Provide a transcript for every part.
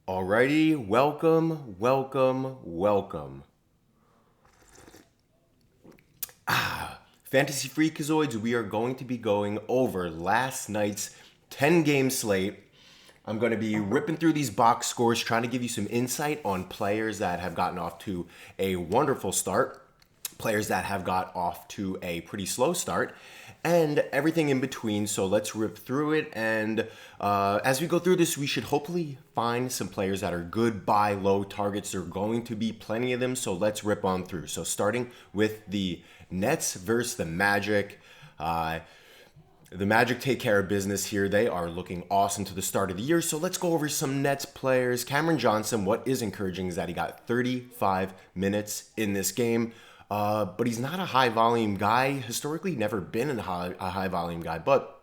Alrighty, welcome. Fantasy Freakazoids, we are going to be going over last night's 10-game slate. I'm going to be ripping through these box scores, trying to give you some insight on players that have gotten off to a wonderful start, players that have got off to a pretty slow start, and everything in between. So let's rip through it. And as we go through this, we should hopefully find some players that are good buy low targets. There are going to be plenty of them. So let's rip on through. So starting with the Nets versus the Magic. The Magic take care of business here. They are looking awesome to the start of the year. So let's go over some Nets players. Cameron Johnson, what is encouraging is that he got 35 minutes in this game. But he's not a high volume guy. Historically, never been a high volume guy. But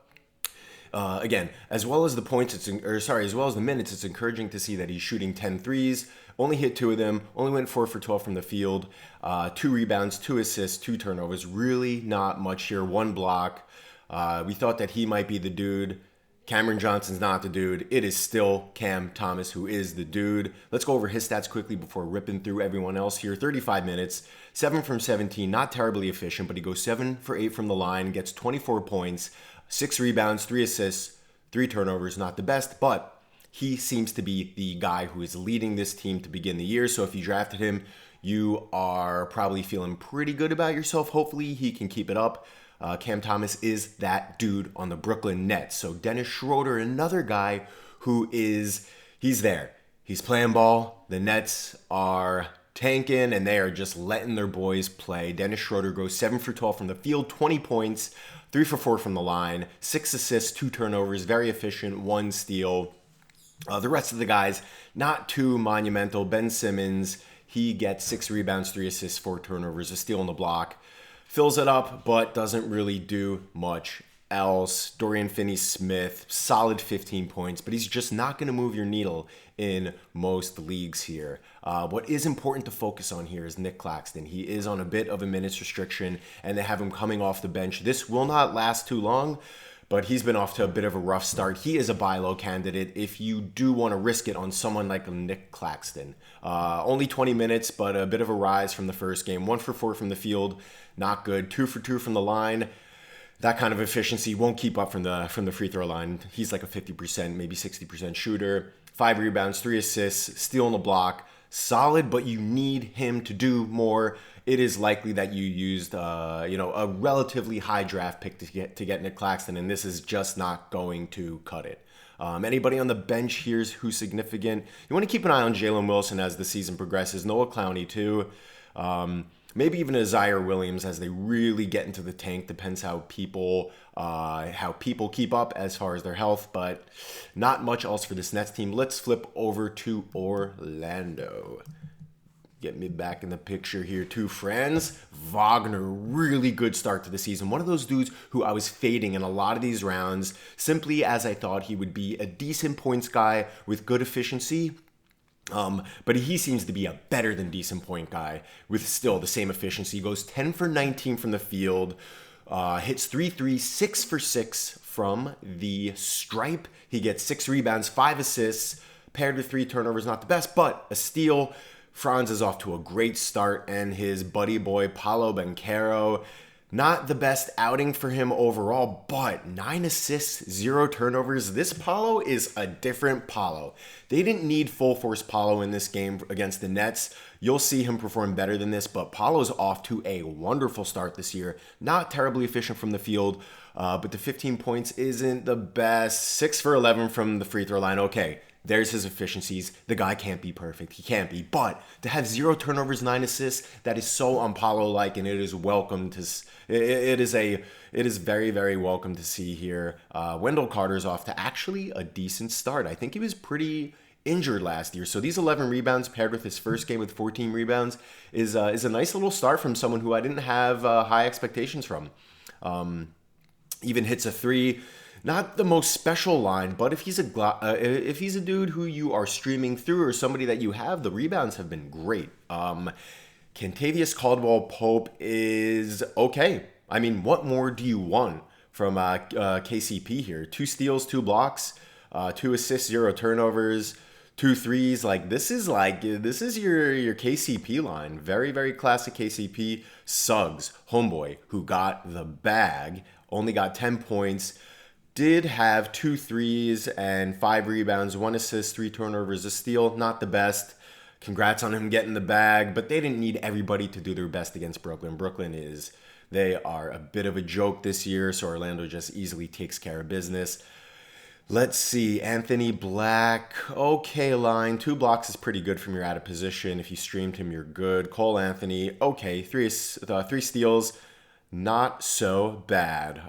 again, as well as the points, as well as the minutes, it's encouraging to see that he's shooting 10 threes. Only hit two of them. Only went 4 for 12 from the field. 2 rebounds, 2 assists, 2 turnovers. Really not much here. 1 block. We thought that he might be the dude. Cameron Johnson's not the dude. It is still Cam Thomas who is the dude. Let's go over his stats quickly before ripping through everyone else here. 35 minutes, 7 from 17, not terribly efficient, but he goes 7 for 8 from the line, gets 24 points, 6 rebounds, 3 assists, 3 turnovers. Not the best, but he seems to be the guy who is leading this team to begin the year. So if you drafted him, you are probably feeling pretty good about yourself. Hopefully he can keep it up. Cam Thomas is that dude on the Brooklyn Nets. So Dennis Schroeder, another guy he's there. He's playing ball. The Nets are tanking and they are just letting their boys play. Dennis Schroeder goes 7 for 12 from the field, 20 points, 3 for 4 from the line, 6 assists, 2 turnovers, very efficient, 1 steal. The rest of the guys, not too monumental. Ben Simmons, he gets 6 rebounds, 3 assists, 4 turnovers, a steal on the block. Fills it up, but doesn't really do much else. Dorian Finney-Smith, solid 15 points, but he's just not going to move your needle in most leagues here. What is important to focus on here is Nick Claxton. He is on a bit of a minutes restriction, and they have him coming off the bench. This will not last too long, but he's been off to a bit of a rough start. He is a buy low candidate if you do want to risk it on someone like Nick Claxton. Only 20 minutes, but a bit of a rise from the first game. 1 for 4 from the field, not good. 2 for 2 from the line. That kind of efficiency won't keep up from the free throw line. He's like a 50%, maybe 60% shooter. 5 rebounds, 3 assists, steal on the block. Solid, but you need him to do more. It is likely that you used, a relatively high draft pick to get Nick Claxton, and this is just not going to cut it. Anybody on the bench here who's significant? You want to keep an eye on Jalen Wilson as the season progresses. Noah Clowney too. Maybe even a Zaire Williams as they really get into the tank. Depends how people keep up as far as their health, but not much else for this Nets team. Let's flip over to Orlando. Get me back in the picture here too, friends. Wagner, really good start to the season. One of those dudes who I was fading in a lot of these rounds simply as I thought he would be a decent points guy with good efficiency. But he seems to be a better than decent point guy with still the same efficiency. He goes 10 for 19 from the field, hits 3 threes, 6 for 6 from the stripe. He gets 6 rebounds, 5 assists, paired with 3 turnovers. Not the best, but a steal. Franz is off to a great start, and his buddy boy, Paolo Banchero, not the best outing for him overall, but 9 assists, 0 turnovers. This Paolo is a different Paolo. They didn't need full force Paolo in this game against the Nets. You'll see him perform better than this, but Paolo's off to a wonderful start this year. Not terribly efficient from the field, but the 15 points isn't the best. 6 for 11 from the free throw line. Okay, there's his efficiencies. The guy can't be perfect. He can't be. But to have 0 turnovers, 9 assists, that is so un-Paolo-like, and it is welcome to. It is very, very welcome to see here. Wendell Carter's off to actually a decent start. I think he was pretty injured last year. So these 11 rebounds paired with his first game with 14 rebounds is a nice little start from someone who I didn't have high expectations from. Even hits a 3. Not the most special line, but if he's a dude who you are streaming through or somebody that you have, the rebounds have been great. Kentavious Caldwell-Pope is okay. I mean, what more do you want from KCP here? 2 steals, 2 blocks, 2 assists, 0 turnovers, 2 threes. This is your KCP line. Very, very classic KCP. Suggs, homeboy, who got the bag, only got 10 points. Did have 2 threes and 5 rebounds, 1 assist, 3 turnovers, a steal. Not the best. Congrats on him getting the bag, but they didn't need everybody to do their best against Brooklyn. They are a bit of a joke this year, so Orlando just easily takes care of business. Let's see, Anthony Black, okay line. 2 blocks is pretty good from your out of position. If you streamed him, you're good. Cole Anthony, okay. 3 steals, not so bad.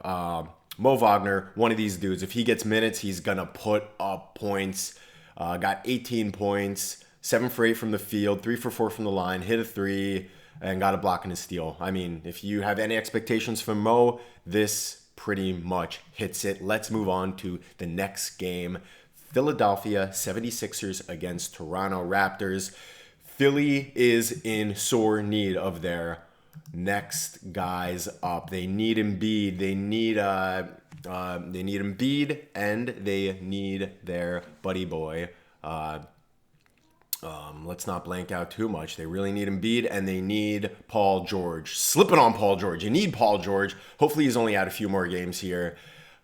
Mo Wagner, one of these dudes, if he gets minutes, he's going to put up points. Got 18 points, 7 for 8 from the field, 3 for 4 from the line, hit a 3, and got a block and a steal. I mean, if you have any expectations from Mo, this pretty much hits it. Let's move on to the next game. Philadelphia 76ers against Toronto Raptors. Philly is in sore need of their next guys up. They need Embiid. They need Embiid, and they need their buddy boy. Let's not blank out too much. They really need Embiid, and they need Paul George. Slipping on Paul George. You need Paul George. Hopefully he's only out a few more games here.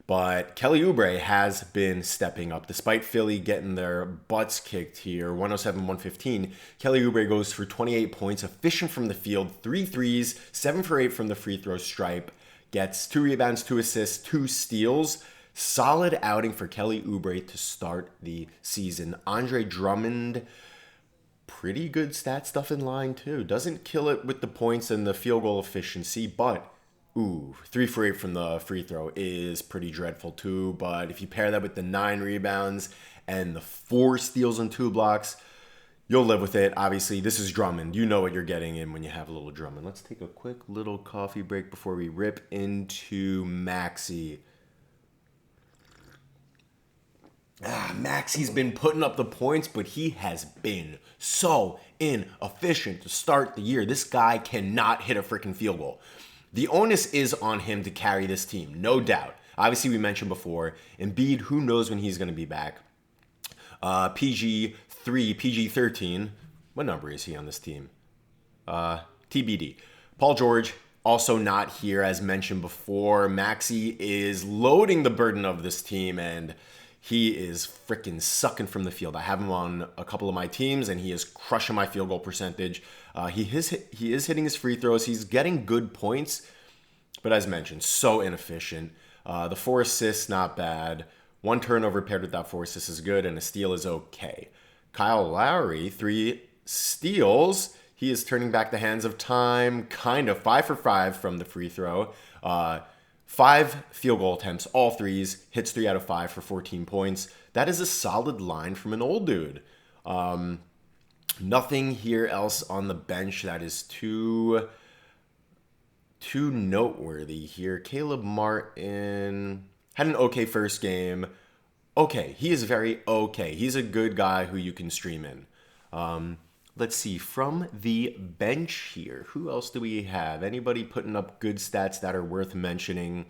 But Kelly Oubre has been stepping up. Despite Philly getting their butts kicked here, 107-115, Kelly Oubre goes for 28 points, efficient from the field, 3 threes, 7 for 8 from the free throw stripe, gets 2 rebounds, 2 assists, 2 steals. Solid outing for Kelly Oubre to start the season. Andre Drummond, pretty good stat stuff in line too. Doesn't kill it with the points and the field goal efficiency, but 3 for 8 from the free throw is pretty dreadful too. But if you pair that with the 9 rebounds and the 4 steals and 2 blocks, you'll live with it. Obviously, this is Drummond. You know what you're getting in when you have a little Drummond. Let's take a quick little coffee break before we rip into Maxey. Maxey's been putting up the points, but he has been so inefficient to start the year. This guy cannot hit a freaking field goal. The onus is on him to carry this team, no doubt. Obviously, we mentioned before, Embiid, who knows when he's going to be back. PG3, PG13, what number is he on this team? TBD. Paul George, also not here, as mentioned before. Maxey is loading the burden of this team, and he is freaking sucking from the field. I have him on a couple of my teams, and he is crushing my field goal percentage. He is hitting his free throws. He's getting good points, but as mentioned, so inefficient. The 4 assists, not bad. 1 turnover paired with that 4 assists is good, and a steal is okay. Kyle Lowry, 3 steals. He is turning back the hands of time, kind of. 5 for 5 from the free throw. 5 field goal attempts, all 3s, hits 3 out of 5 for 14 points. That is a solid line from an old dude. Nothing here else on the bench that is too noteworthy here. Caleb Martin had an okay first game. Okay, he is very okay. He's a good guy who you can stream in. Let's see, from the bench here, who else do we have? Anybody putting up good stats that are worth mentioning?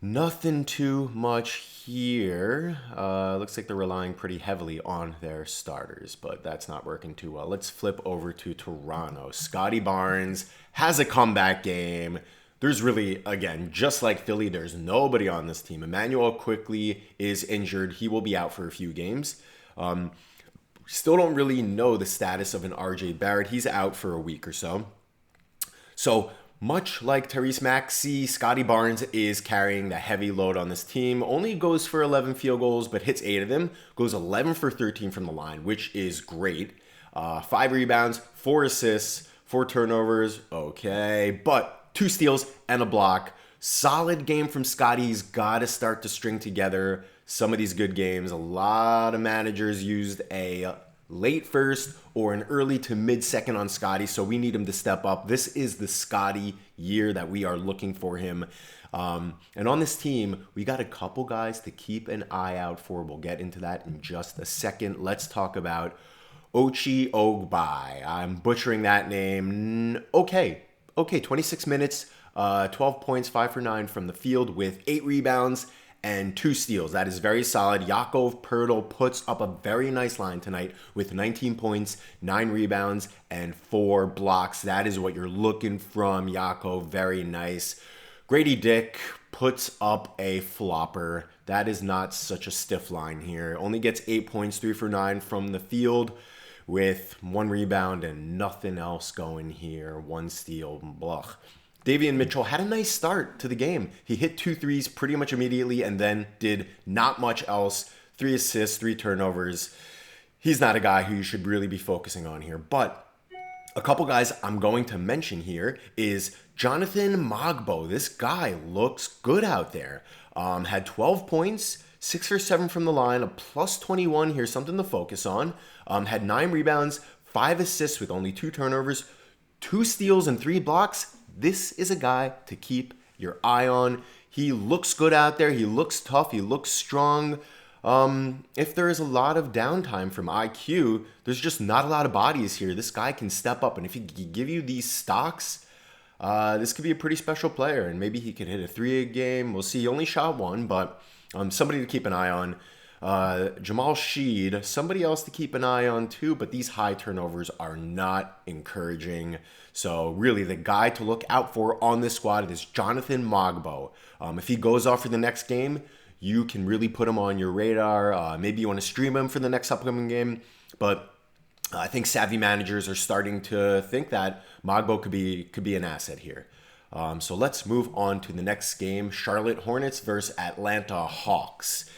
Nothing too much here. Looks like they're relying pretty heavily on their starters, but that's not working too well. Let's flip over to Toronto. Scotty Barnes has a comeback game. There's really, again, just like Philly, there's nobody on this team. Emmanuel Quickly is injured. He will be out for a few games. Still don't really know the status of an RJ Barrett. He's out for a week or so. So much like Tyrese Maxey, Scotty Barnes is carrying the heavy load on this team. Only goes for 11 field goals, but hits 8 of them. Goes 11 for 13 from the line, which is great. 5 rebounds, 4 assists, 4 turnovers. Okay, but 2 steals and a block. Solid game from Scotty. He's got to start to string together some of these good games. A lot of managers used a late first or an early to mid second on Scotty, so we need him to step up. This is the Scotty year that we are looking for him. And on this team, we got a couple guys to keep an eye out for. We'll get into that in just a second. Let's talk about Ochai Ogbai. I'm butchering that name. Okay, 26 minutes, 12 points, 5 for 9 from the field with 8 rebounds and 2 steals. That is very solid. Jakob Poeltl puts up a very nice line tonight with 19 points, 9 rebounds, and 4 blocks. That is what you're looking from Jakob. Very nice. Grady Dick puts up a flopper. That is not such a stiff line here. Only gets 8 points, 3 for 9 from the field with 1 rebound and nothing else going here. 1 steal. Blah. Davion Mitchell had a nice start to the game. He hit 2 threes pretty much immediately and then did not much else. 3 assists, 3 turnovers. He's not a guy who you should really be focusing on here. But a couple guys I'm going to mention here is Jonathan Mogbo. This guy looks good out there. Had 12 points, 6 for 7 from the line, a plus 21 here, something to focus on. Had 9 rebounds, 5 assists with only 2 turnovers, 2 steals and 3 blocks. This is a guy to keep your eye on. He looks good out there. He looks tough. He looks strong. If there is a lot of downtime from IQ, there's just not a lot of bodies here. This guy can step up, and if he can give you these stocks, this could be a pretty special player, and maybe he could hit a 3 a game. We'll see. He only shot 1, but somebody to keep an eye on. Jamal Sheed, somebody else to keep an eye on too, but these high turnovers are not encouraging. So really the guy to look out for on this squad is Jonathan Mogbo. If he goes off for the next game, you can really put him on your radar. Maybe you want to stream him for the next upcoming game, but I think savvy managers are starting to think that Mogbo could be an asset here. So let's move on to the next game, Charlotte Hornets versus Atlanta Hawks.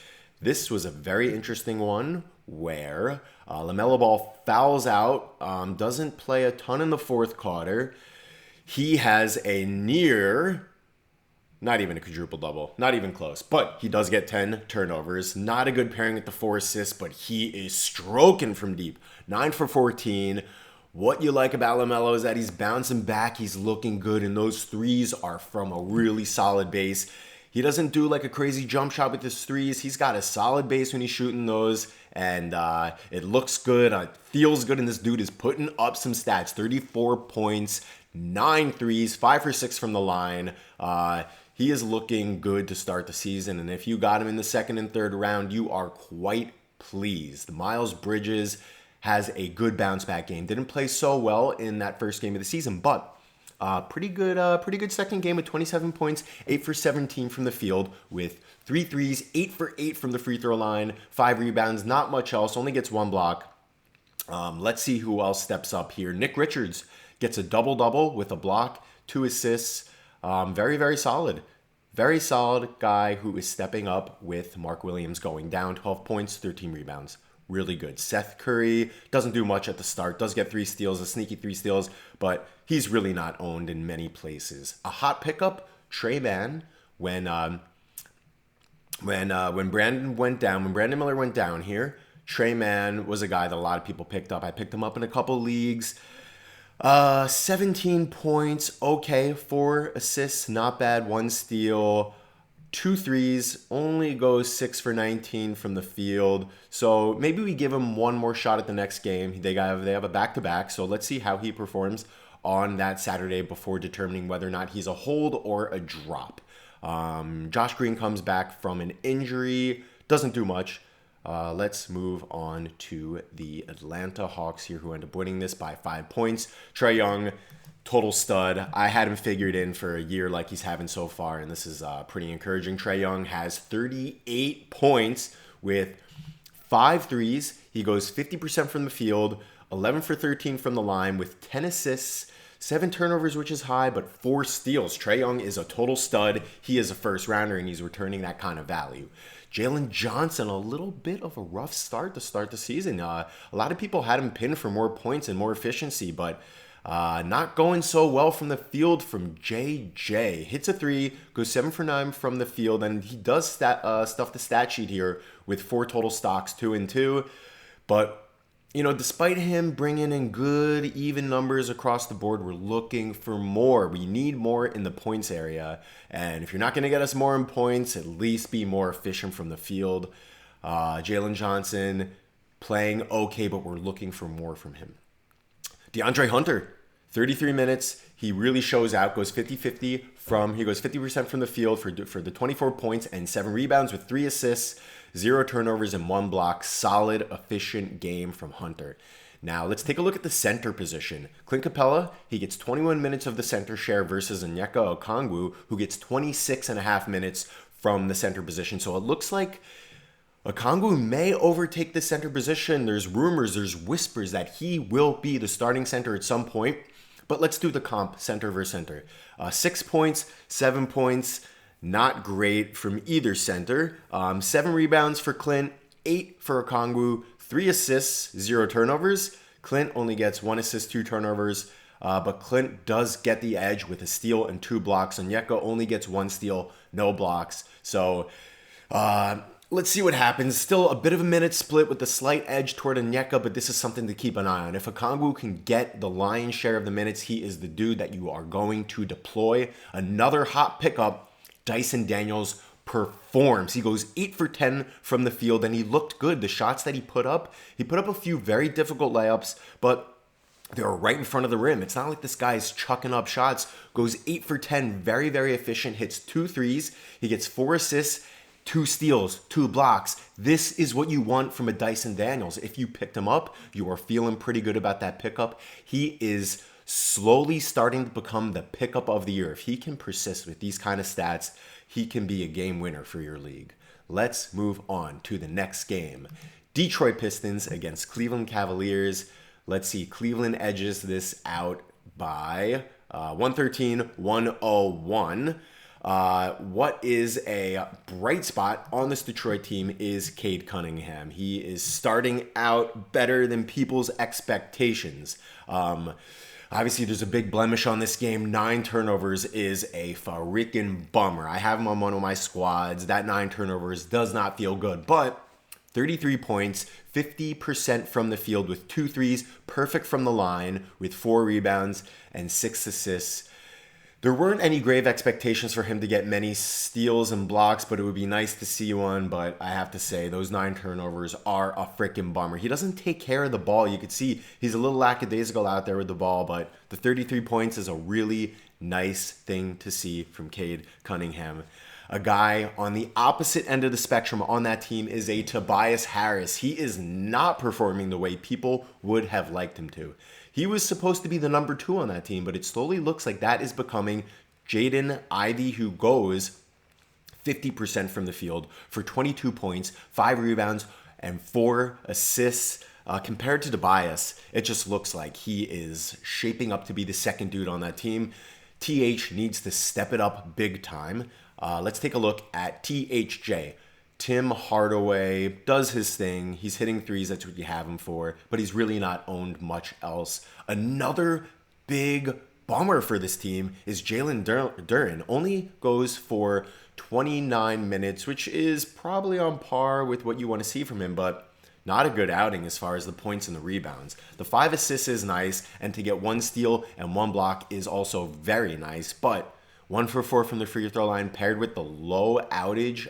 This was a very interesting one where LaMelo Ball fouls out, doesn't play a ton in the fourth quarter. He has a near, not even a quadruple double, not even close, but he does get 10 turnovers. Not a good pairing with the 4 assists, but he is stroking from deep. 9 for 14. What you like about LaMelo is that he's bouncing back, he's looking good, and those threes are from a really solid base. He doesn't do like a crazy jump shot with his threes. He's got a solid base when he's shooting those, and it looks good. It feels good, and this dude is putting up some stats. 34 points, 9 threes, 5 for 6 from the line. He is looking good to start the season, and if you got him in the second and third round, you are quite pleased. Miles Bridges has a good bounce back game. Didn't play so well in that first game of the season, but pretty good second game with 27 points, 8 for 17 from the field with 3 threes, 8 for 8 from the free throw line, 5 rebounds, not much else, only gets 1 block. Let's see who else steps up here. Nick Richards gets a double-double with a block, 2 assists. Very, very solid. Very solid guy who is stepping up with Mark Williams going down, 12 points, 13 rebounds. Really good. Seth Curry doesn't do much at the start, does get 3 steals, a sneaky 3 steals, but he's really not owned in many places. A hot pickup, Trey Mann, when Brandon Miller went down here, Trey Mann was a guy that a lot of people picked up. I picked him up in a couple leagues. 17 points, okay, 4 assists, not bad, 1 steal. 2 threes, only goes 6 for 19 from the field. So maybe we give him one more shot at the next game. They have a back-to-back, so let's see how he performs on that Saturday before determining whether or not he's a hold or a drop. Josh Green comes back from an injury, doesn't do much. Let's move on to the Atlanta Hawks here, who end up winning this by 5 points. Trae Young, total stud. I had him figured in for a year like he's having so far, and this is pretty encouraging. Trae Young has 38 points with 5 threes. He goes 50% from the field, 11 for 13 from the line with 10 assists, 7 turnovers, which is high, but 4 steals. Trae Young is a total stud. He is a first rounder, and he's returning that kind of value. Jalen Johnson, a little bit of a rough start to start the season. A lot of people had him pinned for more points and more efficiency, but not going so well from the field from JJ. Hits a 3, goes 7 for 9 from the field, and he does stuff the stat sheet here with 4 total stocks, 2 and 2. But, you know, despite him bringing in good, even numbers across the board, we're looking for more. We need more in the points area. And if you're not going to get us more in points, at least be more efficient from the field. Jalen Johnson playing okay, but we're looking for more from him. DeAndre Hunter, 33 minutes. He really shows out, goes 50-50 he goes 50% from the field for the 24 points and 7 rebounds with 3 assists, 0 turnovers and 1 block. Solid, efficient game from Hunter. Now, let's take a look at the center position. Clint Capella, he gets 21 minutes of the center share versus Onyeka Okongwu, who gets 26 and a half minutes from the center position. So it looks like Okongwu may overtake the center position. There's rumors, there's whispers that he will be the starting center at some point. But let's do the comp, center versus center. 6 points, 7 points, not great from either center. 7 rebounds for Clint, 8 for Okongwu, 3 assists, 0 turnovers. Clint only gets 1 assist, 2 turnovers. But Clint does get the edge with a steal and 2 blocks. Onyeka only gets 1 steal, no blocks. So let's see what happens. Still a bit of a minute split with a slight edge toward Onyeka, but this is something to keep an eye on. If Okongwu can get the lion's share of the minutes, he is the dude that you are going to deploy. Another hot pickup, Dyson Daniels performs. He goes 8 for 10 from the field, and he looked good. The shots that he put up a few very difficult layups, but they were right in front of the rim. It's not like this guy's chucking up shots. Goes 8 for 10, very, very efficient, hits 2 threes. He gets 4 assists, 2 steals, 2 blocks. This is what you want from a Dyson Daniels. If you picked him up, you are feeling pretty good about that pickup. He is slowly starting to become the pickup of the year. If he can persist with these kind of stats, he can be a game winner for your league. Let's move on to the next game. Detroit Pistons against Cleveland Cavaliers. Let's see, Cleveland edges this out by 113-101. What is a bright spot on this Detroit team is Cade Cunningham. He is starting out better than people's expectations. Obviously, there's a big blemish on this game. 9 turnovers is a freaking bummer. I have him on one of my squads. That 9 turnovers does not feel good, but 33 points, 50% from the field with 2 threes, perfect from the line with 4 rebounds and 6 assists. There weren't any grave expectations for him to get many steals and blocks, but it would be nice to see one. But I have to say, those 9 turnovers are a freaking bummer. He doesn't take care of the ball. You could see he's a little lackadaisical out there with the ball, but the 33 points is a really nice thing to see from Cade Cunningham. A guy on the opposite end of the spectrum on that team is a Tobias Harris. He is not performing the way people would have liked him to. He was supposed to be the number 2 on that team, but it slowly looks like that is becoming Jaden Ivey, who goes 50% from the field for 22 points, 5 rebounds, and 4 assists. Compared to Tobias, it just looks like he is shaping up to be the second dude on that team. TH needs to step it up big time. Let's take a look at THJ. Tim Hardaway does his thing. He's hitting threes. That's what you have him for. But he's really not owned much else. Another big bummer for this team is Jalen Duren. Only goes for 29 minutes, which is probably on par with what you want to see from him, but not a good outing as far as the points and the rebounds. The 5 assists is nice, and to get 1 steal and 1 block is also very nice, but 1 for 4 from the free throw line paired with the low output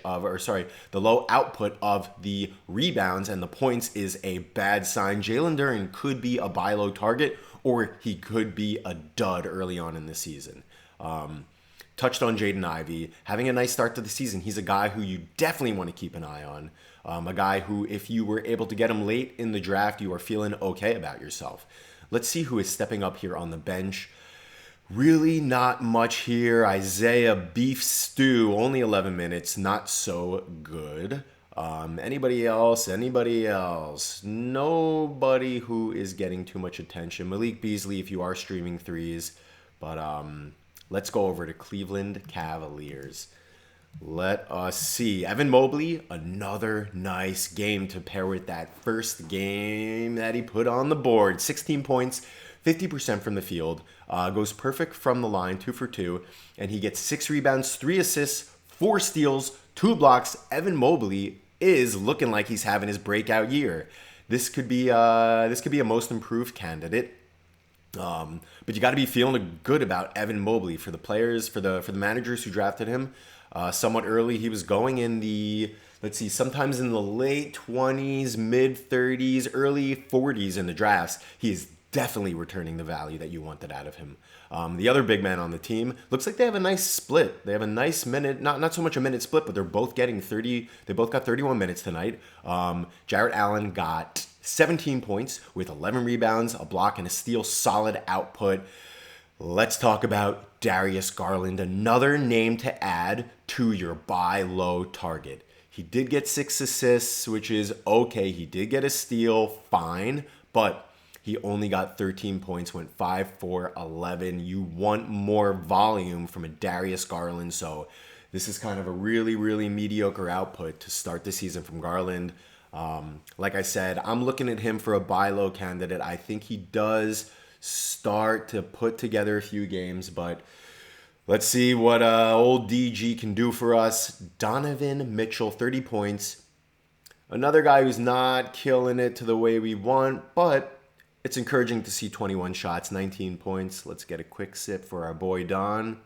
of the rebounds and the points is a bad sign. Jalen Duren could be a buy low target, or he could be a dud early on in the season. Touched on Jaden Ivey. Having a nice start to the season. He's a guy who you definitely want to keep an eye on. A guy who, if you were able to get him late in the draft, you are feeling okay about yourself. Let's see who is stepping up here on the bench. Really not much here. Isaiah Beef Stew, only 11 minutes, not so good. Anybody else? Nobody who is getting too much attention. Malik Beasley, if you are streaming threes. But let's go over to Cleveland Cavaliers. Let us see. Evan Mobley, another nice game to pair with that first game that he put on the board. 16 points, 50% from the field. Goes perfect from the line, 2 for 2. And he gets 6 rebounds, 3 assists, 4 steals, 2 blocks. Evan Mobley is looking like he's having his breakout year. This could be a most improved candidate. But you got to be feeling good about Evan Mobley for the players, for the managers who drafted him somewhat early. He was going in the, sometimes in the late 20s, mid 30s, early 40s in the drafts. He is definitely returning the value that you wanted out of him. The other big man on the team looks like they have a nice split. They have a nice minute, not so much a minute split, but they're both getting 30. They both got 31 minutes tonight. Jarrett Allen got 17 points with 11 rebounds, a block, and a steal. Solid output. Let's talk about Darius Garland, another name to add to your buy low target. He did get 6 assists, which is okay. He did get a steal, fine, but he only got 13 points, went 5 for 11. You want more volume from a Darius Garland, so this is kind of a really, really mediocre output to start the season from Garland. Like I said, I'm looking at him for a buy low candidate. I think he does start to put together a few games, but let's see what old DG can do for us. Donovan Mitchell, 30 points. Another guy who's not killing it to the way we want, but it's encouraging to see 21 shots, 19 points. Let's get a quick sip for our boy Don.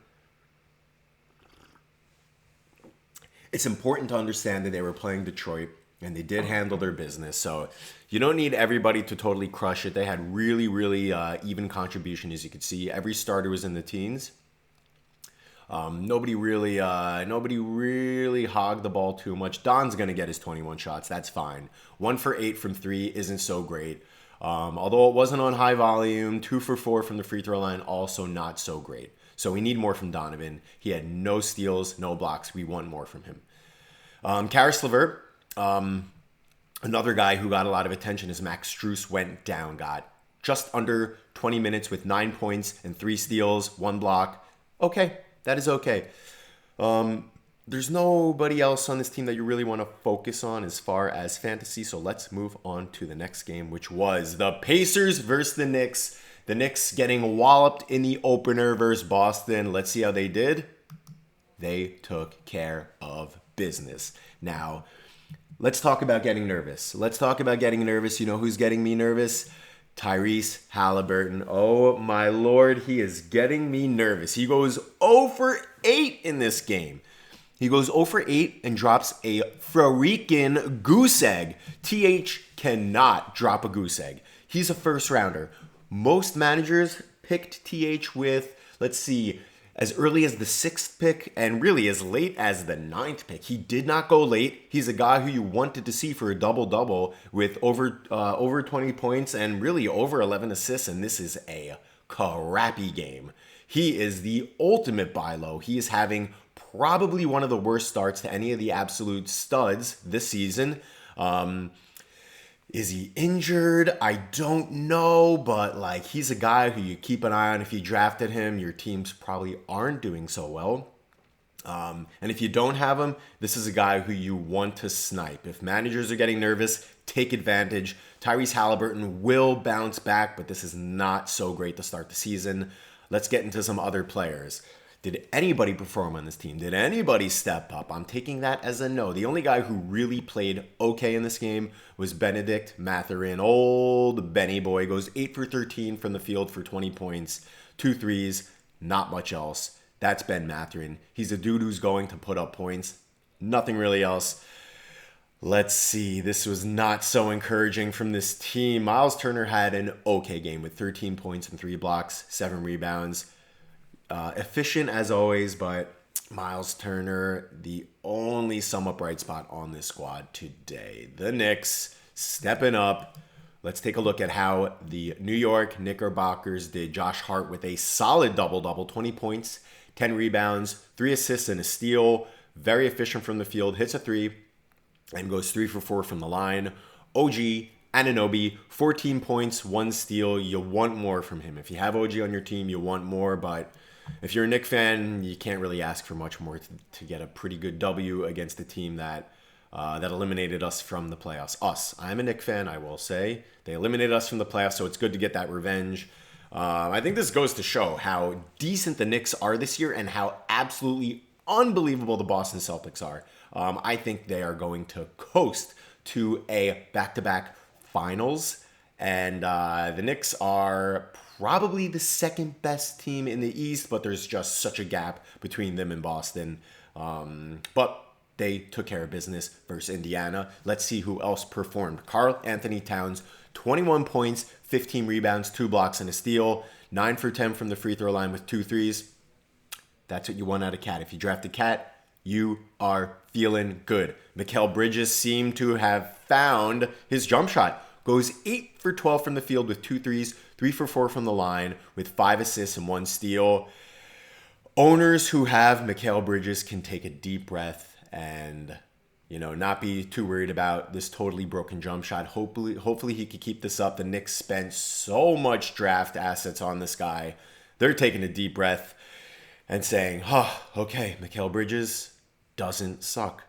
It's important to understand that they were playing Detroit, and they did handle their business. So you don't need everybody to totally crush it. They had really, really even contribution, as you could see. Every starter was in the teens. Nobody really hogged the ball too much. Don's going to get his 21 shots. That's fine. 1 for 8 from 3 isn't so great. Although it wasn't on high volume, 2 for 4 from the free throw line, also not so great. So we need more from Donovan. He had no steals, no blocks. We want more from him. Karis LeVert, another guy who got a lot of attention as Max Strus went down, got just under 20 minutes with 9 points and 3 steals, 1 block. Okay, that is okay. There's nobody else on this team that you really want to focus on as far as fantasy, so let's move on to the next game, which was the Pacers versus the Knicks. The Knicks getting walloped in the opener versus Boston. Let's see how they did. They took care of business. Now, let's talk about getting nervous. You know who's getting me nervous? Tyrese Halliburton. Oh my Lord, he is getting me nervous. He goes 0 for 8 in this game. He goes 0 for 8 and drops a freaking goose egg. TH cannot drop a goose egg. He's a first rounder. Most managers picked TH with, let's see, as early as the 6th pick and really as late as the 9th pick. He did not go late. He's a guy who you wanted to see for a double-double with over 20 points and really over 11 assists, and this is a crappy game. He is the ultimate buy low. He is having probably one of the worst starts to any of the absolute studs this season. Is he injured? I don't know, but like he's a guy who you keep an eye on. If you drafted him, your teams probably aren't doing so well. And if you don't have him, this is a guy who you want to snipe. If managers are getting nervous, take advantage. Tyrese Halliburton will bounce back, but this is not so great to start the season. Let's get into some other players. Did anybody perform on this team? Did anybody step up? I'm taking that as a no. The only guy who really played okay in this game was Benedict Mathurin. Old Benny boy goes 8 for 13 from the field for 20 points, 2 threes, not much else. That's Ben Mathurin. He's a dude who's going to put up points. Nothing really else. Let's see. This was not so encouraging from this team. Miles Turner had an okay game with 13 points and 3 blocks, 7 rebounds. Efficient as always, but Miles Turner, the only somewhat bright spot on this squad today. The Knicks stepping up. Let's take a look at how the New York Knickerbockers did. Josh Hart with a solid double-double, 20 points, 10 rebounds, 3 assists and a steal. Very efficient from the field, hits a 3, and goes 3 for 4 from the line. OG Anunoby, 14 points, 1 steal. You want more from him. If you have OG on your team, you want more, but if you're a Knicks fan, you can't really ask for much more to get a pretty good W against a team that eliminated us from the playoffs. I'm a Knicks fan, I will say. They eliminated us from the playoffs, so it's good to get that revenge. I think this goes to show how decent the Knicks are this year and how absolutely unbelievable the Boston Celtics are. I think they are going to coast to a back-to-back finals, and the Knicks are probably the second best team in the East, but there's just such a gap between them and Boston. But they took care of business versus Indiana. Let's see who else performed. Karl Anthony Towns, 21 points, 15 rebounds, 2 blocks, and a steal. 9 for 10 from the free throw line with 2 threes. That's what you want out of Cat. If you drafted Cat, you are feeling good. Mikal Bridges seemed to have found his jump shot. Goes 8 for 12 from the field with 2 threes, 3 for 4 from the line with 5 assists and 1 steal. Owners who have Mikal Bridges can take a deep breath and, not be too worried about this totally broken jump shot. Hopefully he could keep this up. The Knicks spent so much draft assets on this guy. They're taking a deep breath and saying, okay, Mikal Bridges doesn't suck.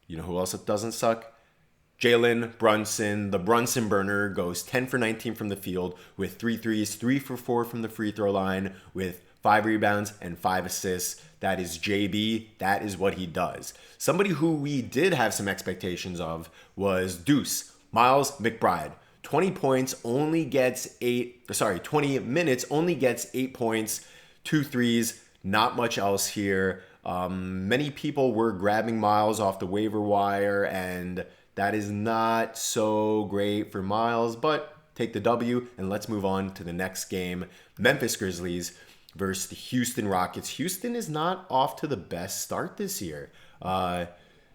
You know who else doesn't suck? Jalen Brunson. The Brunson burner goes 10 for 19 from the field with 3 threes, 3 for 4 from the free throw line with 5 rebounds and 5 assists. That is JB. That is what he does. Somebody who we did have some expectations of was Deuce, Miles McBride. 20 minutes, only gets 8 points, 2 threes, not much else here. Many people were grabbing Miles off the waiver wire, and that is not so great for Miles, but take the W, and let's move on to the next game. Memphis Grizzlies versus the Houston Rockets. Houston is not off to the best start this year.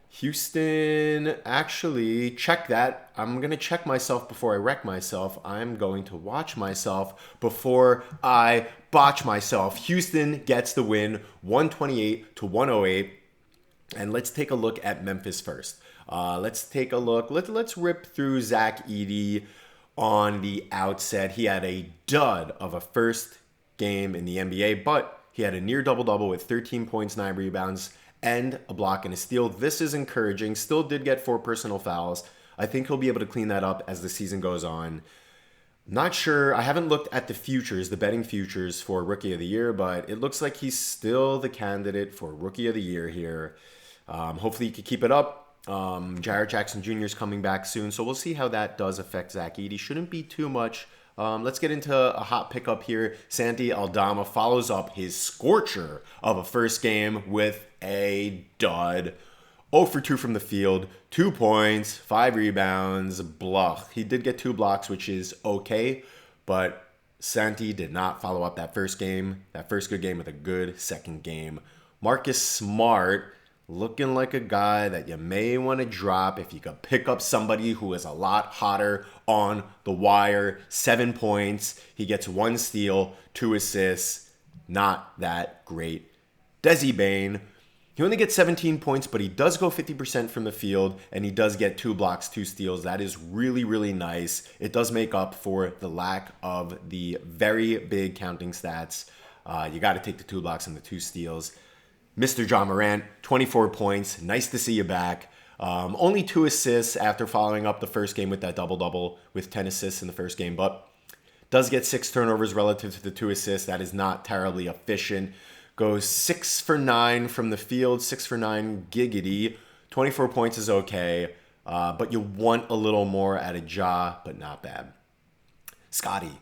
Houston, actually, check that. I'm going to check myself before I wreck myself. I'm going to watch myself before I botch myself. Houston gets the win, 128-108. And let's take a look at Memphis first. Let's take a look. Let's rip through Zach Edey on the outset. He had a dud of a first game in the NBA, but he had a near double-double with 13 points, 9 rebounds, and a block and a steal. This is encouraging. Still did get 4 personal fouls. I think he'll be able to clean that up as the season goes on. Not sure. I haven't looked at the futures, the betting futures for Rookie of the Year, but it looks like he's still the candidate for Rookie of the Year here. Hopefully he can keep it up. Jarrett Jackson Jr. is coming back soon, so we'll see how that does affect Zach Edey. Shouldn't be too much. Let's get into a hot pickup here. Santi Aldama follows up his scorcher of a first game with a dud. 0 for 2 from the field, 2 points, 5 rebounds, bluff. He did get 2 blocks, which is okay, but Santi did not follow up that first good game with a good second game. Marcus Smart, looking like a guy that you may want to drop if you could pick up somebody who is a lot hotter on the wire. 7 points. He gets 1 steal, 2 assists. Not that great. Desi Bane, he only gets 17 points, but he does go 50% from the field, and he does get 2 blocks, 2 steals. That is really, really nice. It does make up for the lack of the very big counting stats. You got to take the 2 blocks and the 2 steals. Mr. John Morant, 24 points. Nice to see you back. Only 2 assists after following up the first game with that double-double with 10 assists in the first game, but does get 6 turnovers relative to the 2 assists. That is not terribly efficient. Goes 6 for 9 from the field, 6 for 9 giggity. 24 points is okay, but you want a little more out of Ja, but not bad. Scotty,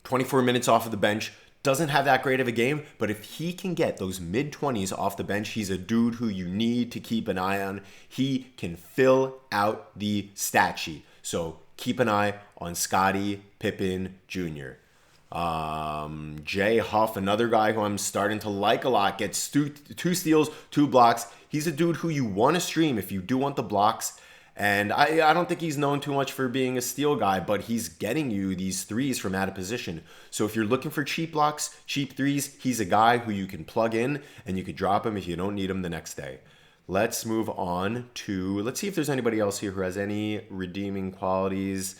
24 minutes off of the bench. Doesn't have that great of a game, but if he can get those mid-20s off the bench, he's a dude who you need to keep an eye on. He can fill out the stat sheet. So keep an eye on Scottie Pippen Jr. Jay Huff, another guy who I'm starting to like a lot, gets 2 steals, 2 blocks. He's a dude who you want to stream if you do want the blocks. And I don't think he's known too much for being a steal guy, but he's getting you these threes from out of position. So if you're looking for cheap blocks, cheap threes, he's a guy who you can plug in and you could drop him if you don't need him the next day. Let's move on to, let's see if there's anybody else here who has any redeeming qualities.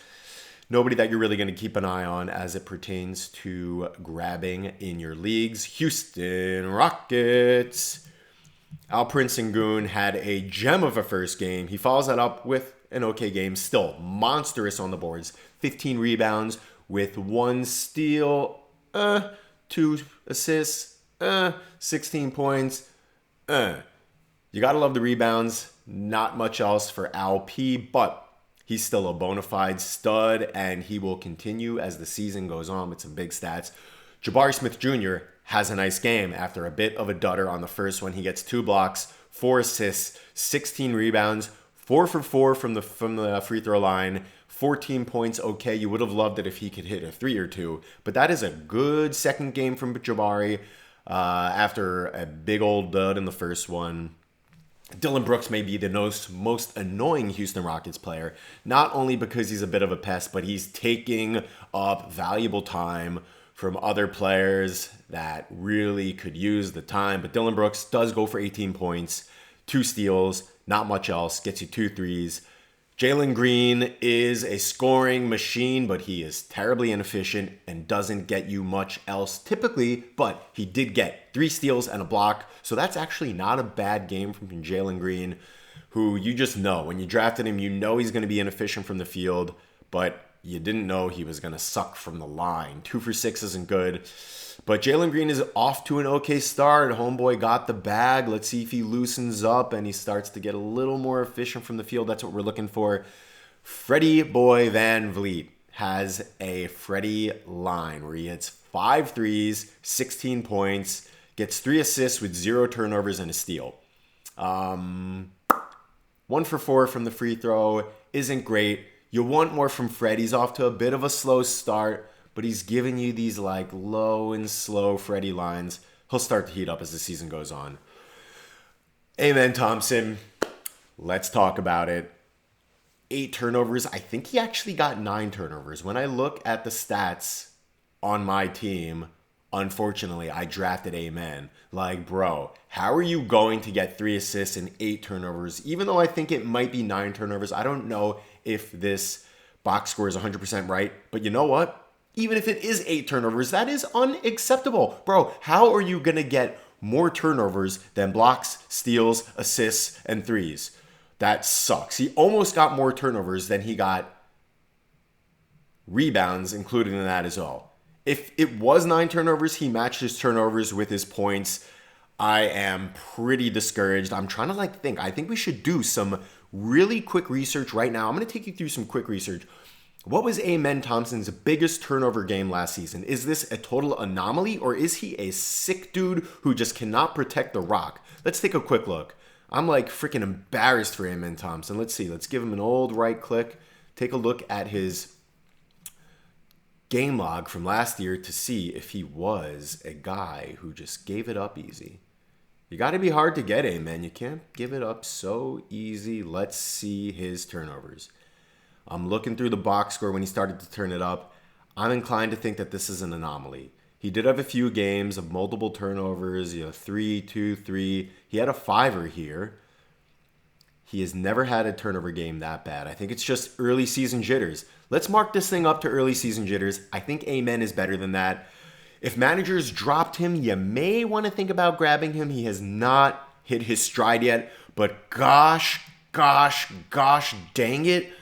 Nobody that you're really going to keep an eye on as it pertains to grabbing in your leagues. Houston Rockets. Alperen Sengun had a gem of a first game. He follows that up with an okay game. Still monstrous on the boards. 15 rebounds with 1 steal, 2 assists, 16 points. You got to love the rebounds. Not much else for Alp, but he's still a bona fide stud, and he will continue as the season goes on with some big stats. Jabari Smith Jr. has a nice game after a bit of a dudder on the first one. He gets 2 blocks, 4 assists, 16 rebounds, 4 for 4 from the free throw line, 14 points. Okay, you would have loved it if he could hit a 3 or 2, but that is a good second game from Jabari after a big old dud in the first one. Dillon Brooks may be the most annoying Houston Rockets player, not only because he's a bit of a pest, but he's taking up valuable time from other players that really could use the time. But Dillon Brooks does go for 18 points, 2 steals, not much else, gets you 2 threes. Jalen Green is a scoring machine, but he is terribly inefficient and doesn't get you much else typically, but he did get 3 steals and a block, so that's actually not a bad game from Jalen Green, who you just know. When you drafted him, you know he's going to be inefficient from the field, but you didn't know he was going to suck from the line. 2 for 6 isn't good. But Jalen Green is off to an okay start. Homeboy got the bag. Let's see if he loosens up and he starts to get a little more efficient from the field. That's what we're looking for. Freddie Boy Van Vliet has a Freddie line where he hits 5 threes, 16 points, gets 3 assists with 0 turnovers and a steal. 1 for 4 from the free throw isn't great. You want more from Fred. He's off to a bit of a slow start, but he's giving you these like low and slow Freddie lines. He'll start to heat up as the season goes on. Amen Thompson, let's talk about it. 8 turnovers. I think he actually got 9 turnovers. When I look at the stats on my team, unfortunately, I drafted Amen. Like, bro, how are you going to get 3 assists and 8 turnovers? Even though I think it might be 9 turnovers, I don't know if this box score is 100% right. But you know what? Even if it is 8 turnovers, that is unacceptable. Bro, how are you going to get more turnovers than blocks, steals, assists, and threes? That sucks. He almost got more turnovers than he got rebounds included in that as well. If it was 9 turnovers, he matched his turnovers with his points. I am pretty discouraged. I'm trying to think. I think we should do some really quick research right now. I'm going to take you through some quick research. What was Amen Thompson's biggest turnover game last season? Is this a total anomaly, or is he a sick dude who just cannot protect the rock? Let's take a quick look. I'm like freaking embarrassed for Amen Thompson. Let's see. Let's give him an old right click. Take a look at his game log from last year to see if he was a guy who just gave it up easy. You got to be hard to get, Amen. You can't give it up so easy. Let's see his turnovers. I'm looking through the box score when he started to turn it up. I'm inclined to think that this is an anomaly. He did have a few games of multiple turnovers, 3, 2, 3. He had a 5er here. He has never had a turnover game that bad. I think it's just early season jitters. Let's mark this thing up to early season jitters. I think Amen is better than that. If managers dropped him, you may want to think about grabbing him. He has not hit his stride yet, but gosh dang it,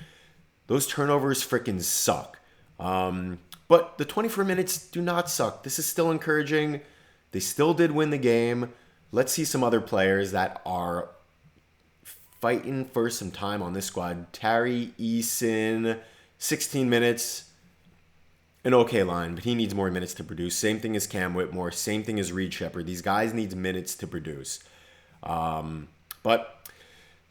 those turnovers freaking suck. But the 24 minutes do not suck. This is still encouraging. They still did win the game. Let's see some other players that are fighting for some time on this squad. Tari Eason, 16 minutes. An okay line, but he needs more minutes to produce. Same thing as Cam Whitmore. Same thing as Reed Shepherd. These guys need minutes to produce. But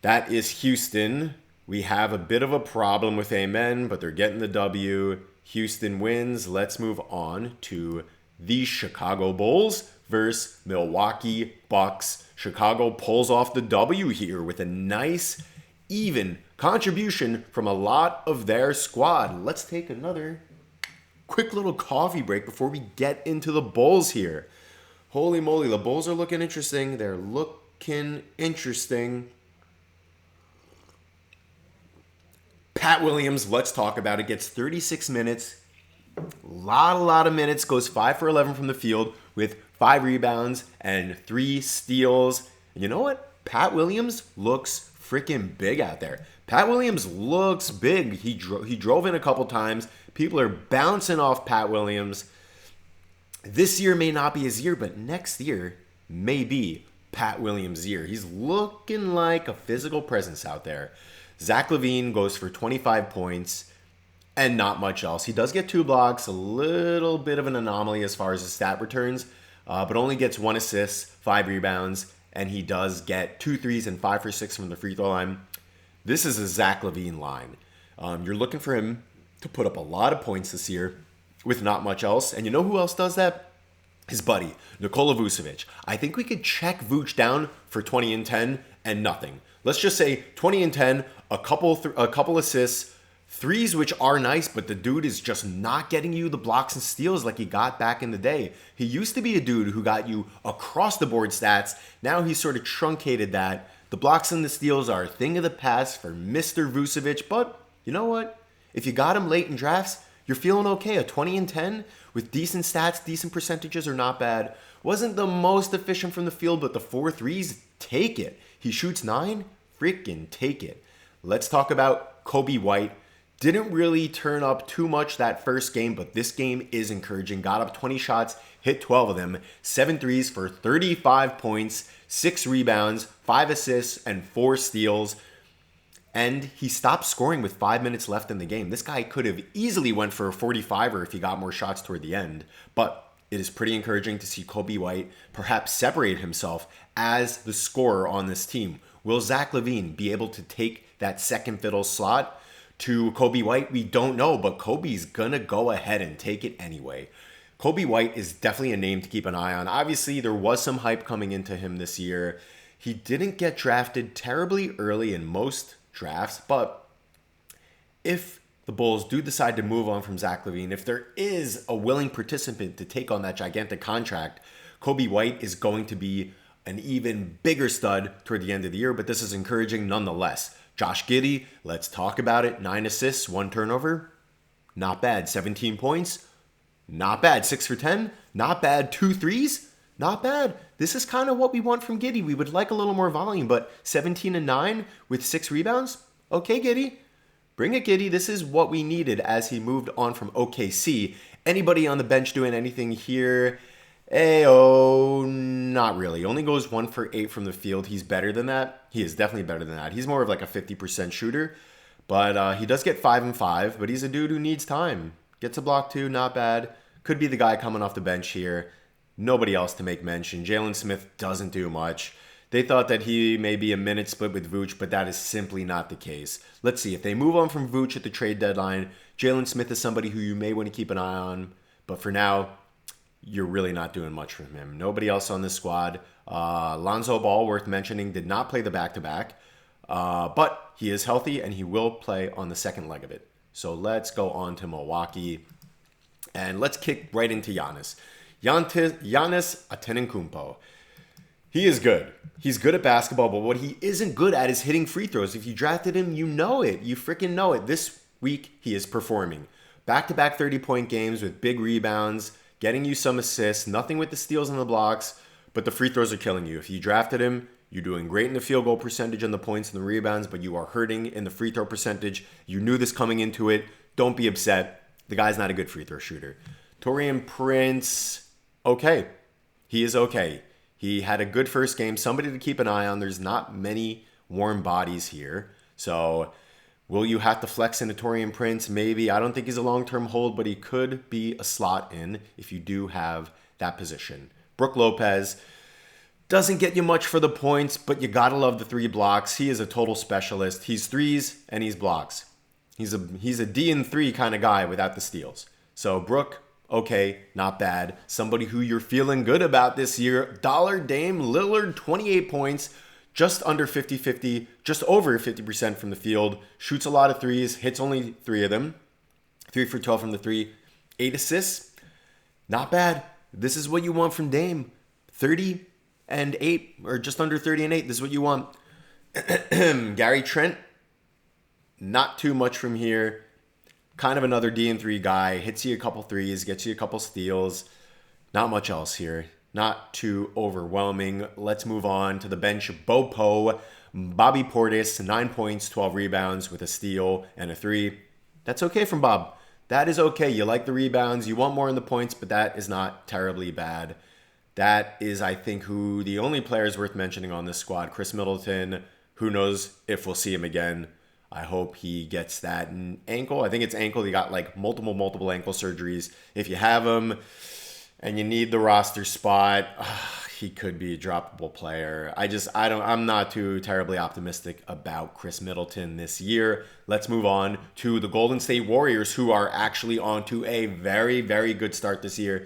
that is Houston. We have a bit of a problem with Amen, but they're getting the W. Houston wins. Let's move on to the Chicago Bulls versus Milwaukee Bucks. Chicago pulls off the W here with a nice, even contribution from a lot of their squad. Let's take another quick little coffee break before we get into the Bulls here. Holy moly, the Bulls are looking interesting. They're looking interesting. Pat Williams, let's talk about it. Gets 36 minutes. Lot of minutes. Goes 5 for 11 from the field with 5 rebounds and 3 steals. And you know what? Pat Williams looks freaking big out there. Pat Williams looks big. He drove in a couple times. People are bouncing off Pat Williams. This year may not be his year, but next year may be Pat Williams' year. He's looking like a physical presence out there. Zach LaVine goes for 25 points and not much else. He does get 2 blocks, a little bit of an anomaly as far as his stat returns, but only gets 1 assist, 5 rebounds, and he does get 2 threes and 5 for 6 from the free throw line. This is a Zach LaVine line. You're looking for him to put up a lot of points this year with not much else. And you know who else does that? His buddy, Nikola Vucevic. I think we could check Vooch down for 20 and 10 and nothing. Let's just say 20 and 10, a couple assists, threes which are nice, but the dude is just not getting you the blocks and steals like he got back in the day. He used to be a dude who got you across the board stats. Now he's sort of truncated that. The blocks and the steals are a thing of the past for Mr. Vucevic, but you know what? If you got him late in drafts, you're feeling okay. A 20 and 10 with decent stats, decent percentages are not bad. Wasn't the most efficient from the field, but the 4 threes, take it. He shoots 9, freaking take it. Let's talk about Coby White. Didn't really turn up too much that first game, but this game is encouraging. Got up 20 shots, hit 12 of them, 7 threes for 35 points, 6 rebounds, 5 assists, and 4 steals. And he stopped scoring with 5 minutes left in the game. This guy could have easily went for a 45er if he got more shots toward the end. But it is pretty encouraging to see Coby White perhaps separate himself as the scorer on this team. Will Zach LaVine be able to take that second fiddle slot to Coby White? We don't know, but Kobe's gonna go ahead and take it anyway. Coby White is definitely a name to keep an eye on. Obviously, there was some hype coming into him this year. He didn't get drafted terribly early in most drafts, but if the Bulls do decide to move on from Zach LaVine, if there is a willing participant to take on that gigantic contract, Coby White is going to be an even bigger stud toward the end of the year, but this is encouraging nonetheless. Josh Giddey, let's talk about it. 9 assists, 1 turnover. Not bad. 17 points. Not bad. 6 for 10. Not bad. 2 threes. Not bad. This is kind of what we want from Giddey. We would like a little more volume, but 17 and 9 with 6 rebounds? Okay, Giddey. Bring it, Giddey. This is what we needed as he moved on from OKC. Anybody on the bench doing anything here? Not really. Only goes 1 for 8 from the field. He's better than that. He is definitely better than that. He's more of like a 50% shooter, but he does get 5 and 5, but he's a dude who needs time. Gets a block too, not bad. Could be the guy coming off the bench here. Nobody else to make mention. Jalen Smith doesn't do much. They thought that he may be a minute split with Vooch, but that is simply not the case. Let's see. If they move on from Vooch at the trade deadline, Jalen Smith is somebody who you may want to keep an eye on. But for now, you're really not doing much from him. Nobody else on this squad. Lonzo Ball, worth mentioning, did not play the back-to-back. But he is healthy, and he will play on the second leg of it. So let's go on to Milwaukee. And let's kick right into Giannis. Giannis Antetokounmpo. He is good. He's good at basketball, but what he isn't good at is hitting free throws. If you drafted him, you know it. You freaking know it. This week, he is performing. Back-to-back 30-point games with big rebounds, getting you some assists, nothing with the steals and the blocks, but the free throws are killing you. If you drafted him, you're doing great in the field goal percentage and the points and the rebounds, but you are hurting in the free throw percentage. You knew this coming into it. Don't be upset. The guy's not a good free throw shooter. Taurean Prince, okay. He is okay. He had a good first game. Somebody to keep an eye on. There's not many warm bodies here. So will you have to flex into Taurean Prince? Maybe. I don't think he's a long-term hold, but he could be a slot in if you do have that position. Brook Lopez doesn't get you much for the points, but you gotta love the 3 blocks. He is a total specialist. He's threes and he's blocks. He's a D and 3 kind of guy without the steals. So Brook, okay, not bad. Somebody who you're feeling good about this year. Dollar Dame Lillard, 28 points, just under 50-50, just over 50% from the field. Shoots a lot of threes, hits only 3 of them. 3 for 12 from the 3. 8 assists, not bad. This is what you want from Dame. 30 and 8, or just under 30 and 8. This is what you want. Gary Trent, not too much from here. Kind of another D and 3 guy. Hits you a couple threes, gets you a couple steals. Not much else here. Not too overwhelming. Let's move on to the bench. Bobby Portis, 9 points, 12 rebounds with a steal and a 3. That's okay from Bob. That is okay. You like the rebounds. You want more in the points, but that is not terribly bad. That is, I think, who the only players worth mentioning on this squad. Chris Middleton. Who knows if we'll see him again. I hope he gets that ankle. I think it's ankle. He got like multiple ankle surgeries. If you have him and you need the roster spot, he could be a droppable player. I'm not too terribly optimistic about Chris Middleton this year. Let's move on to the Golden State Warriors, who are actually on to a very, very good start this year.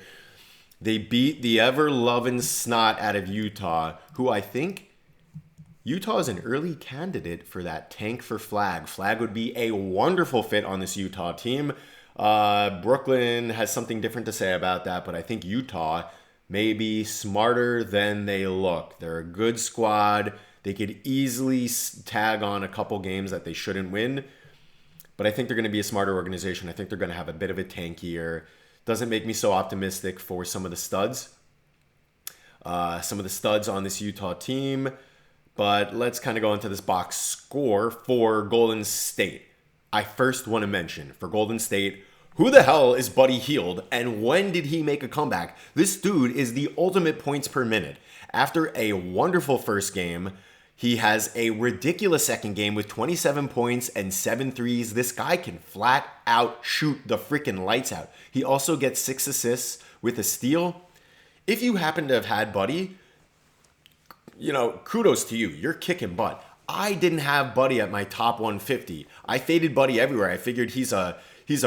They beat the ever-loving snot out of Utah, who I think Utah is an early candidate for that tank for Flag. Flag would be a wonderful fit on this Utah team. Brooklyn has something different to say about that, but I think Utah may be smarter than they look. They're a good squad. They could easily tag on a couple games that they shouldn't win, but I think they're going to be a smarter organization. I think they're going to have a bit of a tank year. Doesn't make me so optimistic for some of the studs. Some of the studs on this Utah team. But let's kind of go into this box score for Golden State. I first want to mention for Golden State, who the hell is Buddy Hield and when did he make a comeback? This dude is the ultimate points per minute. After a wonderful first game, he has a ridiculous second game with 27 points and 7 threes. This guy can flat out shoot the freaking lights out. He also gets 6 assists with a steal. If you happen to have had Buddy, kudos to you. You're kicking butt. I didn't have Buddy at my top 150. I faded Buddy everywhere. I figured he's a